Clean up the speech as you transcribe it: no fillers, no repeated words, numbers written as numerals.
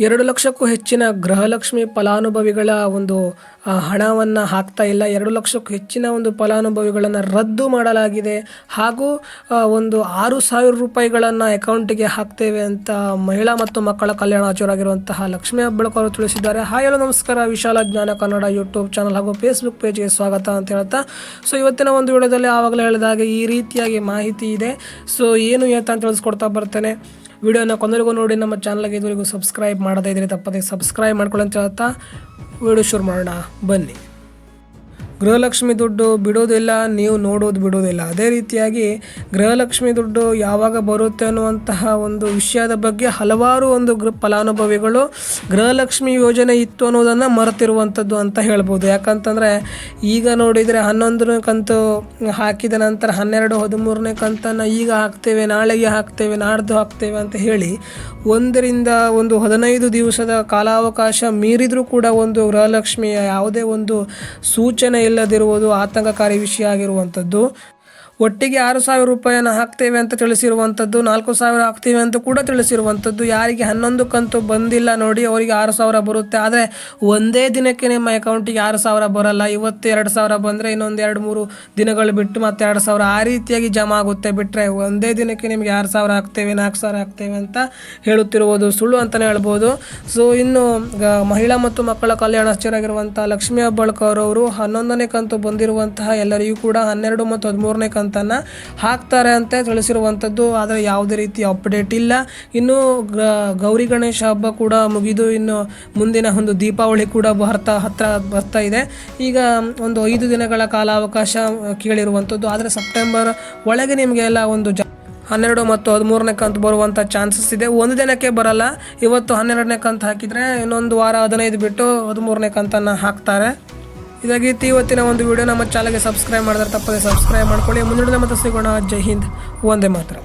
2 ಲಕ್ಷಕ್ಕೂ ಹೆಚ್ಚಿನ ಗೃಹಲಕ್ಷ್ಮಿ ಫಲಾನುಭವಿಗಳ ಒಂದು ಹಣವನ್ನು ಹಾಕ್ತಾ ಇಲ್ಲ. 2 ಲಕ್ಷಕ್ಕೂ ಹೆಚ್ಚಿನ ಒಂದು ಫಲಾನುಭವಿಗಳನ್ನು ರದ್ದು ಮಾಡಲಾಗಿದೆ. ಹಾಗೂ ಒಂದು 6,000 ರೂಪಾಯಿಗಳನ್ನು ಅಕೌಂಟಿಗೆ ಹಾಕ್ತೇವೆ ಅಂತ ಮಹಿಳಾ ಮತ್ತು ಮಕ್ಕಳ ಕಲ್ಯಾಣ ಸಚಿವರಾಗಿರುವಂತಹ ಲಕ್ಷ್ಮೀ ಹೆಬ್ಬಾಳ್ಕರ್ ಅವರು ತಿಳಿಸಿದ್ದಾರೆ. ಹಾಯ್ ಹಲೋ ನಮಸ್ಕಾರ, ವಿಶಾಲ ಜ್ಞಾನ ಕನ್ನಡ ಯೂಟ್ಯೂಬ್ ಚಾನಲ್ ಹಾಗೂ ಫೇಸ್ಬುಕ್ ಪೇಜ್ಗೆ ಸ್ವಾಗತ ಅಂತ ಹೇಳ್ತಾ, ಸೊ ಇವತ್ತಿನ ಒಂದು ವಿಡಿಯೋದಲ್ಲಿ ಆವಾಗಲೇ ಹೇಳಿದಾಗೆ ಈ ರೀತಿಯಾಗಿ ಮಾಹಿತಿ ಇದೆ. ಸೊ ಏನು ಅಂತ ತಿಳಿಸ್ಕೊಡ್ತಾ ಬರ್ತೇನೆ. ವಿಡಿಯೋನ ಕೊನೆಗೂ ನೋಡಿ. ನಮ್ಮ ಚಾನಲ್ಗೆ ಇದುವರೆಗೂ ಸಬ್ಸ್ಕ್ರೈಬ್ ಮಾಡದೇ ಇದ್ದರೆ ತಪ್ಪದೆ ಸಬ್ಸ್ಕ್ರೈಬ್ ಮಾಡ್ಕೊಳ್ಳಿ ಅಂತ ಹೇಳ್ತಾ ವಿಡಿಯೋ ಶುರು ಮಾಡೋಣ ಬನ್ನಿ. ಗೃಹಲಕ್ಷ್ಮಿ ದುಡ್ಡು ಬಿಡೋದಿಲ್ಲ, ನೀವು ನೋಡೋದು ಬಿಡೋದಿಲ್ಲ. ಅದೇ ರೀತಿಯಾಗಿ ಗೃಹಲಕ್ಷ್ಮಿ ದುಡ್ಡು ಯಾವಾಗ ಬರುತ್ತೆ ಅನ್ನುವಂತಹ ಒಂದು ವಿಷಯದ ಬಗ್ಗೆ ಹಲವಾರು ಒಂದು ಫಲಾನುಭವಿಗಳು ಗೃಹಲಕ್ಷ್ಮಿ ಯೋಜನೆ ಇತ್ತು ಅನ್ನೋದನ್ನು ಮರೆತಿರುವಂಥದ್ದು ಅಂತ ಹೇಳ್ಬೋದು. ಯಾಕಂತಂದರೆ ಈಗ ನೋಡಿದರೆ 11ನೇ ಕಂತು ಹಾಕಿದ ನಂತರ 12, 13ನೇ ಕಂತನ್ನು ಈಗ ಹಾಕ್ತೇವೆ, ನಾಳೆಗೆ ಹಾಕ್ತೇವೆ, ನಾಡ್ದು ಹಾಕ್ತೇವೆ ಅಂತ ಹೇಳಿ 1 ರಿಂದ 15 ದಿವಸದ ಕಾಲಾವಕಾಶ ಮೀರಿದರೂ ಕೂಡ ಒಂದು ಗೃಹಲಕ್ಷ್ಮಿಯ ಯಾವುದೇ ಒಂದು ಸೂಚನೆ ಇಲ್ಲದಿರುವುದು ಆತಂಕಕಾರಿ ವಿಷಯ ಆಗಿರುವಂಥದ್ದು. ಒಟ್ಟಿಗೆ 6,000 ರೂಪಾಯಿಯನ್ನು ಹಾಕ್ತೇವೆ ಅಂತ ತಿಳಿಸಿರುವಂಥದ್ದು, 4,000 ಹಾಕ್ತೇವೆ ಅಂತ ಕೂಡ ತಿಳಿಸಿರುವಂಥದ್ದು. ಯಾರಿಗೆ 11 ಕಂತು ಬಂದಿಲ್ಲ ನೋಡಿ ಅವರಿಗೆ 6,000 ಬರುತ್ತೆ. ಆದರೆ ಒಂದೇ ದಿನಕ್ಕೆ ನಿಮ್ಮ ಅಕೌಂಟಿಗೆ 6,000 ಬರಲ್ಲ. ಇವತ್ತು 2,000 ಬಂದರೆ ಇನ್ನೊಂದು 2-3 ದಿನಗಳು ಬಿಟ್ಟು ಮತ್ತೆ 2,000 ಆ ರೀತಿಯಾಗಿ ಜಮಾ ಆಗುತ್ತೆ. ಬಿಟ್ಟರೆ ಒಂದೇ ದಿನಕ್ಕೆ ನಿಮಗೆ 6,000 ಹಾಕ್ತೇವೆ, 4,000 ಹಾಕ್ತೇವೆ ಅಂತ ಹೇಳುತ್ತಿರುವುದು ಸುಳ್ಳು ಅಂತಲೇ ಹೇಳ್ಬೋದು. ಸೊ ಇನ್ನು ಮಹಿಳಾ ಮತ್ತು ಮಕ್ಕಳ ಕಲ್ಯಾಣ ಸಚಿವರಾಗಿರುವಂಥ ಲಕ್ಷ್ಮೀ ಹೆಬ್ಬಾಳ್ಕರ್ ಅವರು 11ನೇ ಕಂತು ಬಂದಿರುವಂತಹ ಎಲ್ಲರಿಗೂ ಕೂಡ 12 ಮತ್ತು 13ನೇ ಕಂತು ಹಾಕ್ತಾರೆ ಅಂತ ತಿಳಿಸಿರುವಂಥದ್ದು. ಆದರೆ ಯಾವುದೇ ರೀತಿಯ ಅಪ್ಡೇಟ್ ಇಲ್ಲ. ಇನ್ನು ಗೌರಿ ಗಣೇಶ ಹಬ್ಬ ಕೂಡ ಮುಗಿದು ಇನ್ನು ಮುಂದಿನ ಒಂದು ದೀಪಾವಳಿ ಕೂಡ ಹತ್ರ ಬರ್ತಾ ಇದೆ. ಈಗ ಒಂದು 5 ದಿನಗಳ ಕಾಲಾವಕಾಶ ಕೇಳಿರುವಂಥದ್ದು. ಆದರೆ ಸೆಪ್ಟೆಂಬರ್ ಒಳಗೆ ನಿಮಗೆ ಎಲ್ಲ ಒಂದು 12 ಮತ್ತು 13ನೇ ಕಂತು ಬರುವಂಥ ಚಾನ್ಸಸ್ ಇದೆ. ಒಂದು ದಿನಕ್ಕೆ ಬರಲ್ಲ. ಇವತ್ತು 12ನೇ ಕಂತು ಹಾಕಿದರೆ ಇನ್ನೊಂದು ವಾರ 15 ಬಿಟ್ಟು 13ನೇ ಕಂತನ್ನು ಹಾಕ್ತಾರೆ. ಇದಾಗಿತ್ತು ಇವತ್ತಿನ ಒಂದು ವಿಡಿಯೋ. ನಮ್ಮ ಚಾನಲ್ಗೆ ಸಬ್ಸ್ಕ್ರೈಬ್ ಮಾಡಿದ್ರೆ ತಪ್ಪದೆ ಸಬ್ಸ್ಕ್ರೈಬ್ ಮಾಡ್ಕೊಳ್ಳಿ. ಮುಂದಿನ ಮತ್ತೆ ಸಿಗೋಣ. ಜೈ ಹಿಂದ್, ವಂದೇ ಮಾತರಂ.